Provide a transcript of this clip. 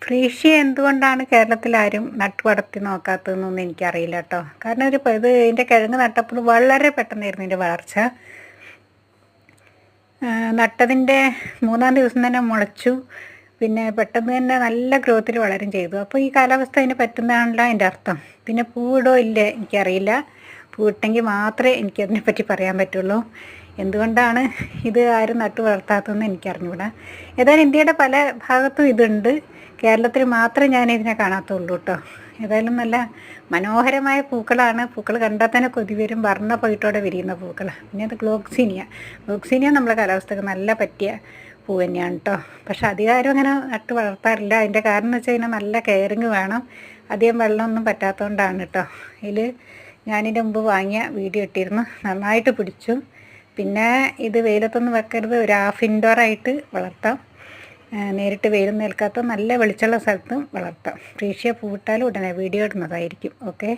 ഫ്രീഷ്യ എന്തുകൊണ്ടാണ് കേരളത്തിൽ ആരും നട്ടു വളർത്തി നോക്കാത്തതെന്നൊന്നും എനിക്കറിയില്ല കേട്ടോ. കാരണം ഇതിൻ്റെ കിഴങ്ങ് നട്ടപ്പോൾ വളരെ പെട്ടെന്നായിരുന്നു ഇതിൻ്റെ വളർച്ച. നട്ടതിൻ്റെ 3-ാം ദിവസം തന്നെ മുളച്ചു. പിന്നെ പെട്ടെന്ന് തന്നെ നല്ല ഗ്രോത്തിൽ വളരും ചെയ്തു. അപ്പോൾ ഈ കാലാവസ്ഥ അതിന് പറ്റുന്നതാണല്ലോ അതിൻ്റെ അർത്ഥം. പിന്നെ പൂവിടോ ഇല്ലേ എനിക്കറിയില്ല. പൂവിട്ടെങ്കിൽ മാത്രമേ എനിക്കതിനെപ്പറ്റി പറയാൻ പറ്റുള്ളൂ. എന്തുകൊണ്ടാണ് ഇത് ആരും നട്ടു വളർത്താത്തതെന്ന് എനിക്കറിഞ്ഞൂടാ. ഏതായാലും ഇന്ത്യയുടെ പല ഭാഗത്തും ഇതുണ്ട്. കേരളത്തിൽ മാത്രമേ ഞാൻ ഇതിനെ കാണാത്തുള്ളൂ കേട്ടോ. ഏതായാലും നല്ല മനോഹരമായ പൂക്കളാണ്. പൂക്കൾ കണ്ടാൽ തന്നെ കൊതി വരും. വർണ്ണ പൈട്ടോടെ വിരിയുന്ന പൂക്കളാണ്. പിന്നെ അത് ഗ്ലോക്സീനിയ നമ്മളെ കാലാവസ്ഥക്ക് നല്ല പറ്റിയ പൂ തന്നെയാണ് കേട്ടോ. പക്ഷെ അധികാരം അങ്ങനെ നട്ട് വളർത്താറില്ല. അതിൻ്റെ കാരണം എന്ന് വെച്ച് കഴിഞ്ഞാൽ നല്ല കെയറിങ് വേണം. അധികം വെള്ളമൊന്നും പറ്റാത്തതുകൊണ്ടാണ് കേട്ടോ. ഇതിൽ ഞാനിതിൻ്റെ മുമ്പ് വാങ്ങിയ വീഡിയോ ഇട്ടിരുന്നു. നന്നായിട്ട് പിടിച്ചു. പിന്നെ ഇത് വെയിലത്തൊന്നും വെക്കരുത്. ഒരു ഹാഫ് ഇൻഡോറായിട്ട് വളർത്താം. നേരിട്ട് വെയിലൊന്നും ഏൽക്കാത്ത നല്ല വെളിച്ചമുള്ള സ്ഥലത്തും വളർത്താം. ഫ്രീഷ്യ പൂവിട്ടാലും ഉടനെ വീഡിയോ ഇടുന്നതായിരിക്കും. ഓക്കെ.